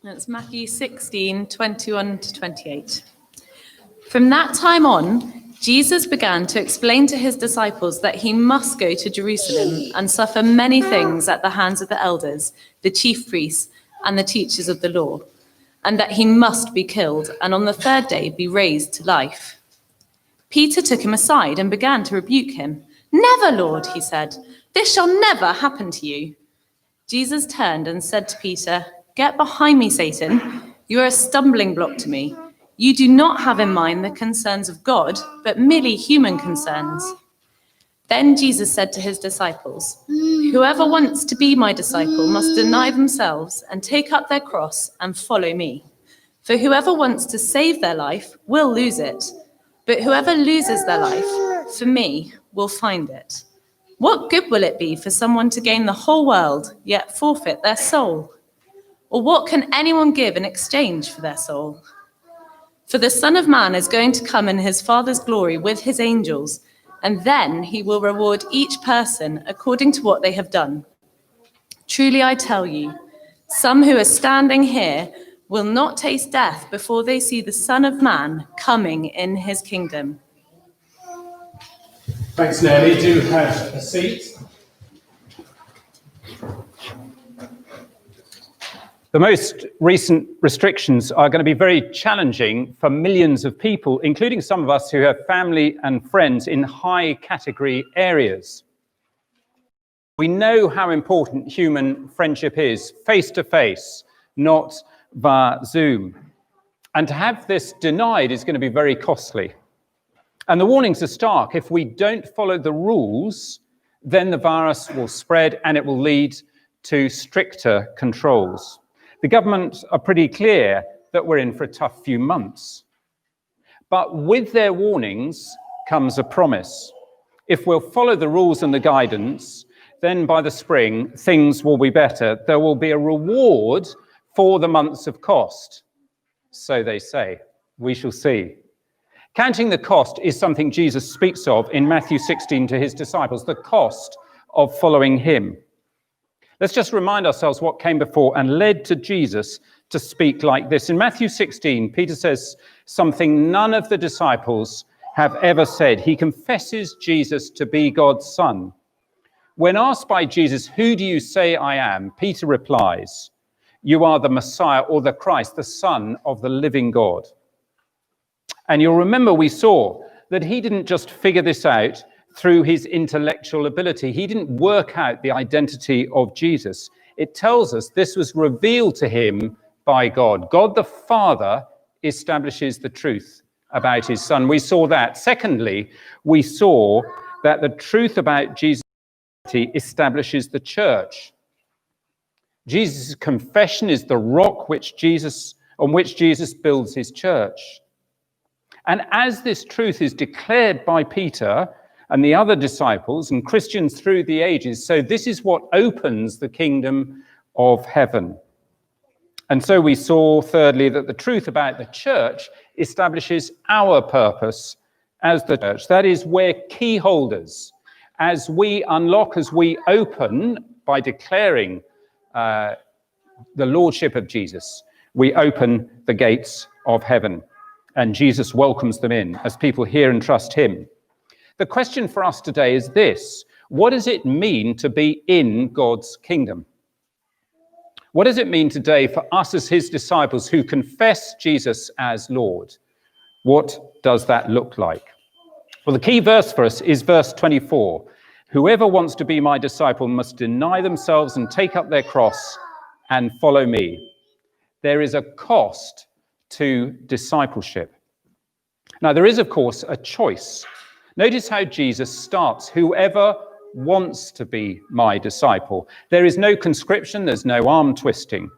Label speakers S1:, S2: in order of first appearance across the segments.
S1: That's Matthew 16:21 to 28. From that time on, Jesus began to explain to his disciples that he must go to Jerusalem and suffer many things at the hands of the elders, the chief priests, and the teachers of the law, and that he must be killed and on the third day be raised to life. Peter took him aside and began to rebuke him. "Never, Lord," he said, "this shall never happen to you." Jesus turned and said to Peter, "Get behind me, Satan. You are a stumbling block to me. You do not have in mind the concerns of God, but merely human concerns." Then Jesus said to his disciples, "Whoever wants to be my disciple must deny themselves and take up their cross and follow me. For whoever wants to save their life will lose it, but whoever loses their life for me will find it. What good will it be for someone to gain the whole world, yet forfeit their soul? Or what can anyone give in exchange for their soul? For the Son of Man is going to come in his Father's glory with his angels, and then he will reward each person according to what they have done. Truly I tell you, some who are standing here will not taste death before they see the Son of Man coming in his kingdom."
S2: Thanks, Nelly. Do have a seat. The most recent restrictions are going to be very challenging for millions of people, including some of us who have family and friends in high category areas. We know how important human friendship is, face to face, not via Zoom. And to have this denied is going to be very costly. And the warnings are stark. If we don't follow the rules, then the virus will spread and it will lead to stricter controls. The government are pretty clear that we're in for a tough few months. But with their warnings comes a promise. If we'll follow the rules and the guidance, then by the spring, things will be better. There will be a reward for the months of cost. So they say. We shall see. Counting the cost is something Jesus speaks of in Matthew 16 to his disciples, the cost of following him. Let's just remind ourselves what came before and led to Jesus to speak like this. In Matthew 16, Peter says something none of the disciples have ever said. He confesses Jesus to be God's Son. When asked by Jesus, "Who do you say I am?" Peter replies, "You are the Messiah," or the Christ, the Son of the living God. And you'll remember we saw that he didn't just figure this out through his intellectual ability. He didn't work out the identity of Jesus. It tells us this was revealed to him by God. God the Father establishes the truth about his Son. We saw that. Secondly, we saw that the truth about Jesus establishes the church. Jesus' confession is the rock on which Jesus builds his church. And as this truth is declared by Peter and the other disciples and Christians through the ages, so this is what opens the kingdom of heaven. And so we saw, thirdly, that the truth about the church establishes our purpose as the church. That is, we're key holders. As we unlock, as we open by declaring the lordship of Jesus, we open the gates of heaven. And Jesus welcomes them in as people hear and trust him. The question for us today is this: what does it mean to be in God's kingdom? What does it mean today for us as his disciples who confess Jesus as Lord? What does that look like? Well, the key verse for us is verse 24. "Whoever wants to be my disciple must deny themselves and take up their cross and follow me." There is a cost to discipleship. Now, there is, of course, a choice. Notice how Jesus starts, "Whoever wants to be my disciple." There is no conscription, there's no arm twisting.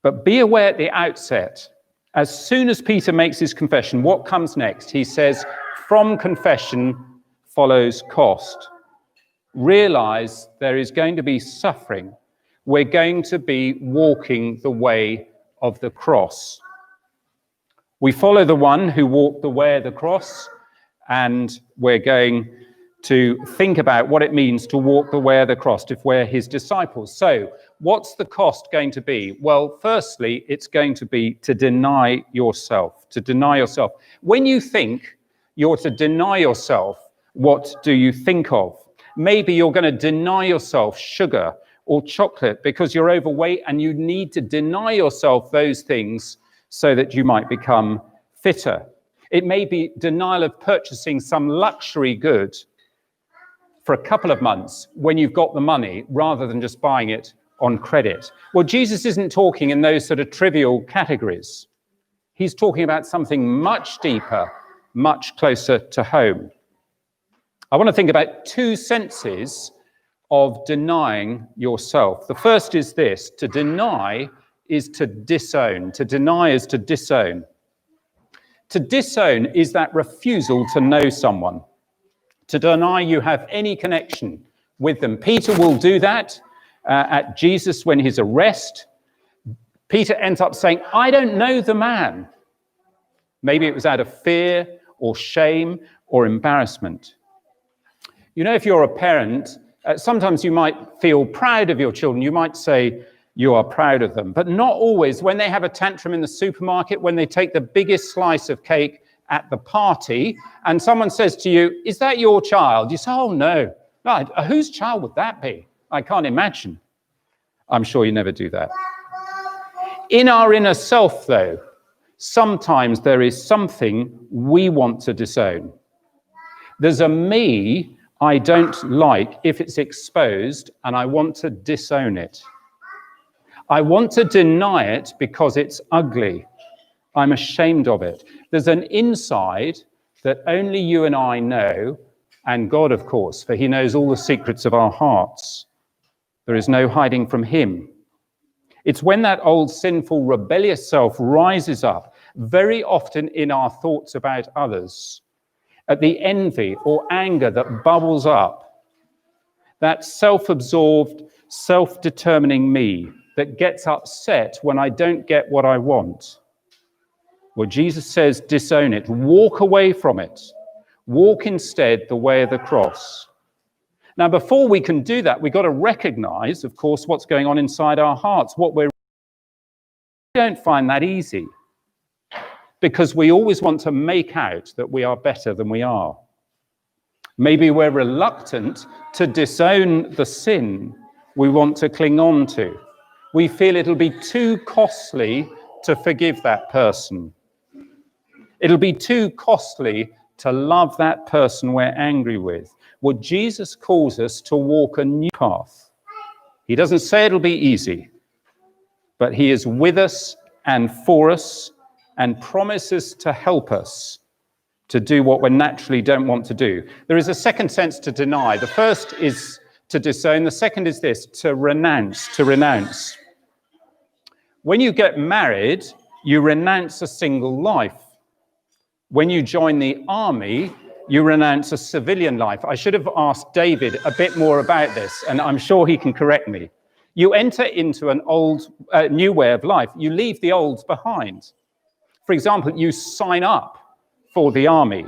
S2: But be aware at the outset, as soon as Peter makes his confession, what comes next? He says, from confession follows cost. Realize there is going to be suffering. We're going to be walking the way of the cross. We follow the one who walked the way of the cross, and we're going to think about what it means to walk the way of the cross if we're his disciples. So, What's the cost going to be? Well, firstly, it's going to be to deny yourself, to deny yourself. When you think you're to deny yourself, what do you think of? Maybe you're going to deny yourself sugar or chocolate because you're overweight and you need to deny yourself those things so that you might become fitter. It may be denial of purchasing some luxury good for a couple of months when you've got the money rather than just buying it on credit. Well, Jesus isn't talking in those sort of trivial categories. He's talking about something much deeper, much closer to home. I want to think about two senses of denying yourself. The first is this: to deny is to disown. To deny is to disown. To disown is that refusal to know someone, to deny you have any connection with them. Peter will do that at Jesus when his arrest. Peter ends up saying, I don't know the man. Maybe it was out of fear or shame or embarrassment. You know, if you're a parent, sometimes you might feel proud of your children. You might say you are proud of them, but not always. When they have a tantrum in the supermarket, when they take the biggest slice of cake at the party, and someone says to you, is that your child? You say, oh, no. Right. Whose child would that be? I can't imagine. I'm sure you never do that. In our inner self, though, sometimes there is something we want to disown. There's a me I don't like if it's exposed, and I want to disown it. I want to deny it because it's ugly. I'm ashamed of it. There's an inside that only you and I know, and God, of course, for he knows all the secrets of our hearts. There is no hiding from him. It's when that old sinful, rebellious self rises up, very often in our thoughts about others, at the envy or anger that bubbles up, that self-absorbed, self-determining me that gets upset when I don't get what I want. Well, Jesus says, disown it, walk away from it, walk instead the way of the cross. Now, before we can do that, we've got to recognize, of course, what's going on inside our hearts. We don't find that easy because we always want to make out that we are better than we are. Maybe we're reluctant to disown the sin we want to cling on to. We feel it'll be too costly to forgive that person. It'll be too costly to love that person we're angry with. Well, Jesus calls us to walk a new path. He doesn't say it'll be easy, but he is with us and for us and promises to help us to do what we naturally don't want to do. There is a second sense to deny. The first is to disown. The second is this, to renounce, to renounce. When you get married, you renounce a single life. When you join the army, you renounce a civilian life. I should have asked David a bit more about this, and I'm sure he can correct me. You enter into an new way of life. You leave the old behind. For example, you sign up for the army.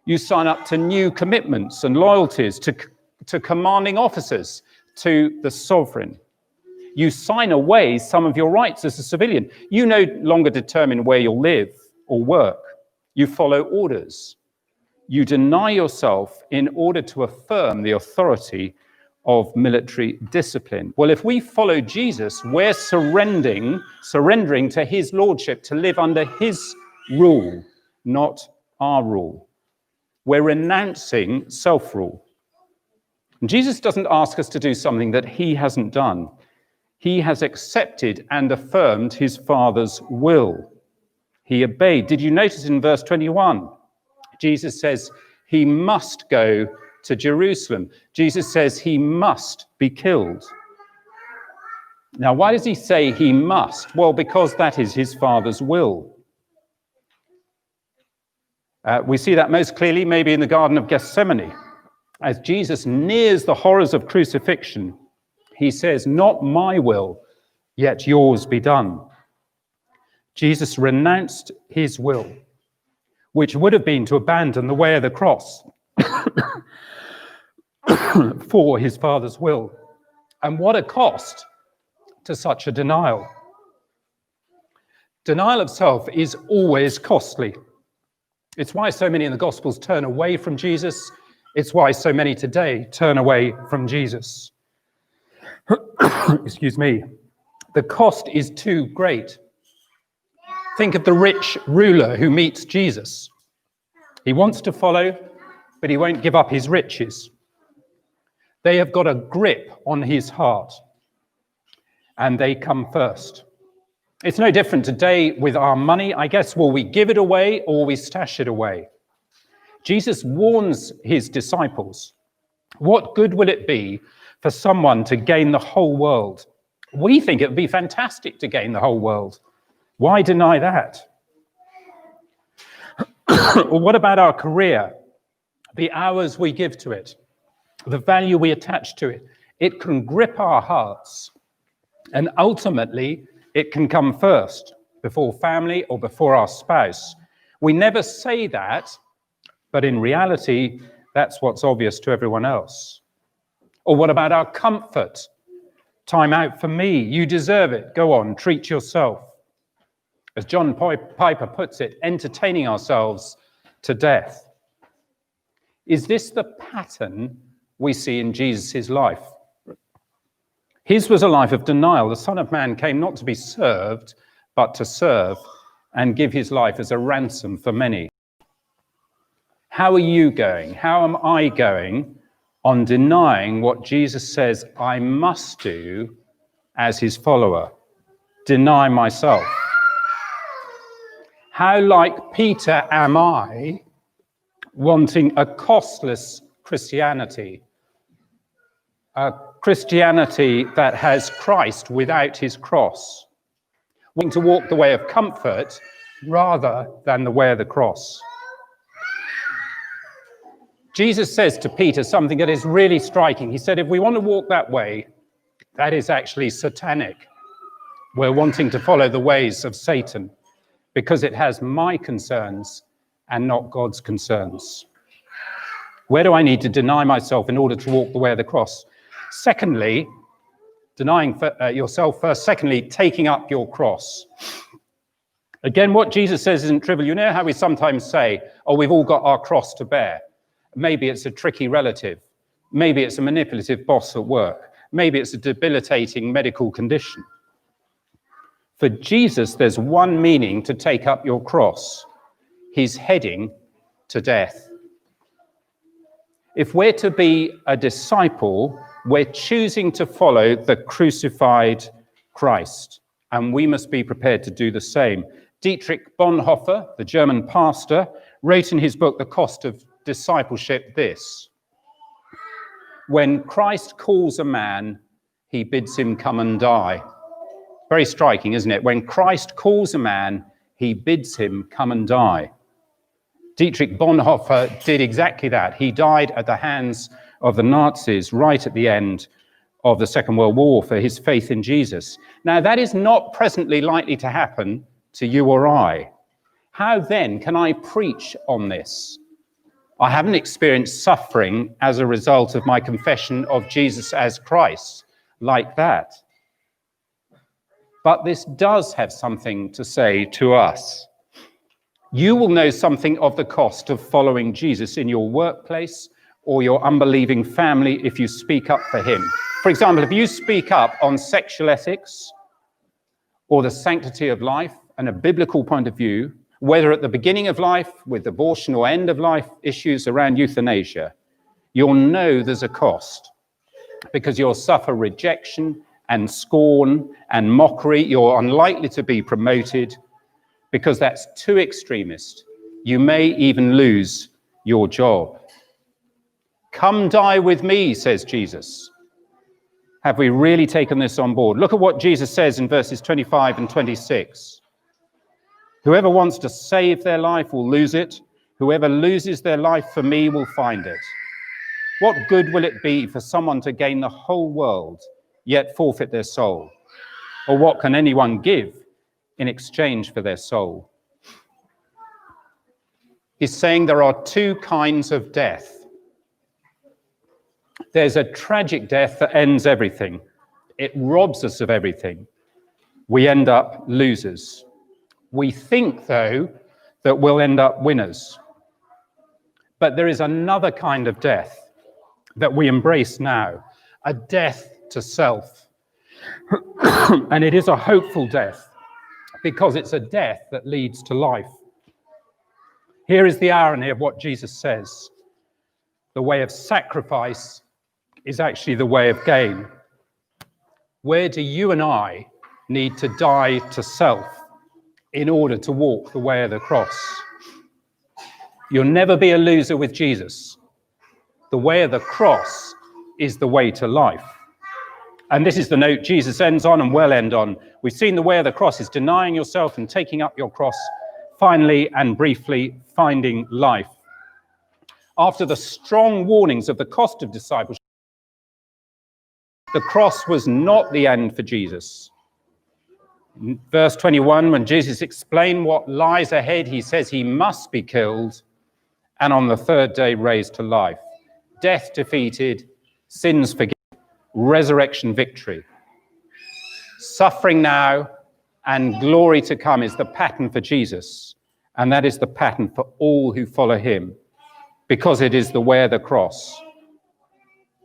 S2: You sign up to new commitments and loyalties to commanding officers, to the sovereign. You sign away some of your rights as a civilian. You no longer determine where you'll live or work. You follow orders. You deny yourself in order to affirm the authority of military discipline. Well, if we follow Jesus, we're surrendering to his lordship, to live under his rule, not our rule. We're renouncing self-rule. And Jesus doesn't ask us to do something that he hasn't done. He has accepted and affirmed his Father's will. He obeyed. Did you notice in verse 21? Jesus says he must go to Jerusalem. Jesus says he must be killed. Now, why does he say he must? Well, because that is his Father's will. We see that most clearly maybe in the Garden of Gethsemane. As Jesus nears the horrors of crucifixion, he says, not my will, yet yours be done. Jesus renounced his will, which would have been to abandon the way of the cross for his Father's will. And what a cost to such a denial? Denial of self is always costly. It's why so many in the Gospels turn away from Jesus. It's why so many today turn away from Jesus. Excuse me. The cost is too great. Think of the rich ruler who meets Jesus. He wants to follow, but he won't give up his riches. They have got a grip on his heart, and they come first. It's no different today with our money. I guess, will we give it away or will we stash it away? Jesus warns his disciples, what good will it be for someone to gain the whole world? We think it would be fantastic to gain the whole world. Why deny that? Or what about our career? The hours we give to it, the value we attach to it. It can grip our hearts, and ultimately it can come first, before family or before our spouse. We never say that, but in reality, that's what's obvious to everyone else. Or what about our comfort? Time out for me. You deserve it. Go on, treat yourself. As John Piper puts it, entertaining ourselves to death. Is this the pattern we see in Jesus' life? His was a life of denial. The Son of Man came not to be served, but to serve and give his life as a ransom for many. How are you going? How am I going on denying what Jesus says I must do as his follower? Deny myself. How like Peter am I wanting a costless Christianity? A Christianity that has Christ without his cross, wanting to walk the way of comfort rather than the way of the cross. Jesus says to Peter something that is really striking. He said, if we want to walk that way, that is actually satanic. We're wanting to follow the ways of Satan because it has my concerns and not God's concerns. Where do I need to deny myself in order to walk the way of the cross? Secondly, denying yourself first. Secondly, taking up your cross. Again, what Jesus says isn't trivial. You know how we sometimes say, oh, we've all got our cross to bear. Maybe it's a tricky relative. Maybe it's a manipulative boss at work. Maybe it's a debilitating medical condition. For Jesus, there's one meaning to take up your cross. He's heading to death. If we're to be a disciple, we're choosing to follow the crucified Christ, and we must be prepared to do the same. Dietrich Bonhoeffer, the German pastor, wrote in his book, The Cost of Discipleship, this: when Christ calls a man, he bids him come and die. Very striking, isn't it? When Christ calls a man, he bids him come and die. Dietrich Bonhoeffer did exactly that. He died at the hands of the Nazis right at the end of the Second World War for his faith in Jesus. Now, that is not presently likely to happen to you or I. How then can I preach on this? I haven't experienced suffering as a result of my confession of Jesus as Christ like that. But this does have something to say to us. You will know something of the cost of following Jesus in your workplace or your unbelieving family if you speak up for him. For example, if you speak up on sexual ethics or the sanctity of life and a biblical point of view, whether at the beginning of life with abortion or end of life issues around euthanasia, you'll know there's a cost because you'll suffer rejection and scorn and mockery. You're unlikely to be promoted because that's too extremist. You may even lose your job. Come die with me, says Jesus. Have we really taken this on board? Look at what Jesus says in verses 25 and 26. Whoever wants to save their life will lose it. Whoever loses their life for me will find it. What good will it be for someone to gain the whole world, yet forfeit their soul? Or what can anyone give in exchange for their soul? He's saying there are two kinds of death. There's a tragic death that ends everything. It robs us of everything. We end up losers. We think, though, that we'll end up winners. But there is another kind of death that we embrace now, a death to self. And it is a hopeful death because it's a death that leads to life. Here is the irony of what Jesus says. The way of sacrifice is actually the way of gain. Where do you and I need to die to self in order to walk the way of the cross? You'll never be a loser with Jesus. The way of the cross is the way to life. And this is the note Jesus ends on and will end on. We've seen the way of the cross is denying yourself and taking up your cross, finally and briefly finding life. After the strong warnings of the cost of discipleship, the cross was not the end for Jesus. In verse 21, when Jesus explained what lies ahead, he says he must be killed and on the third day raised to life. Death defeated, sins forgiven, resurrection victory. Suffering now and glory to come is the pattern for Jesus, and that is the pattern for all who follow him, because it is the way of the cross.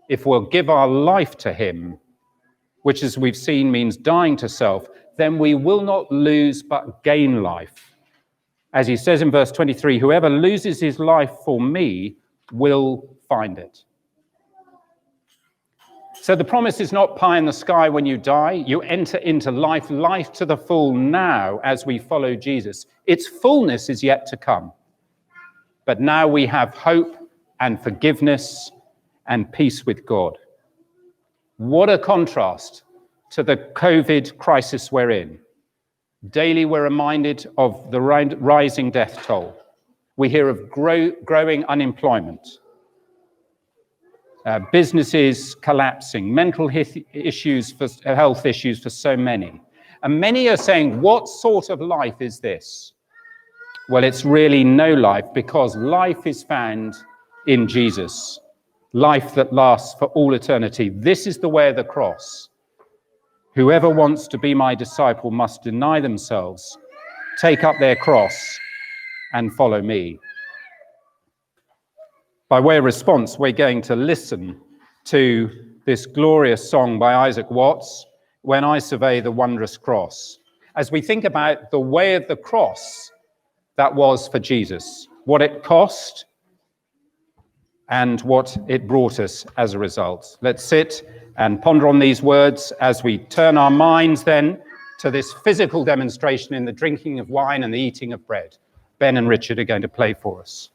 S2: If we'll give our life to him, which as we've seen means dying to self, then we will not lose but gain life. As he says in verse 23, whoever loses his life for me will find it. So the promise is not pie in the sky when you die. You enter into life, life to the full now as we follow Jesus. Its fullness is yet to come. But now we have hope and forgiveness and peace with God. What a contrast to the COVID crisis we're in. Daily we're reminded of the rising death toll. We hear of growing unemployment, businesses collapsing, mental health issues for so many. And many are saying, what sort of life is this? Well, it's really no life, because life is found in Jesus, life that lasts for all eternity. This is the way of the cross. Whoever wants to be my disciple must deny themselves, take up their cross, and follow me. By way of response, we're going to listen to this glorious song by Isaac Watts, When I Survey the Wondrous Cross, as we think about the way of the cross that was for Jesus, what it cost and what it brought us as a result. Let's sit and ponder on these words as we turn our minds then to this physical demonstration in the drinking of wine and the eating of bread. Ben and Richard are going to play for us.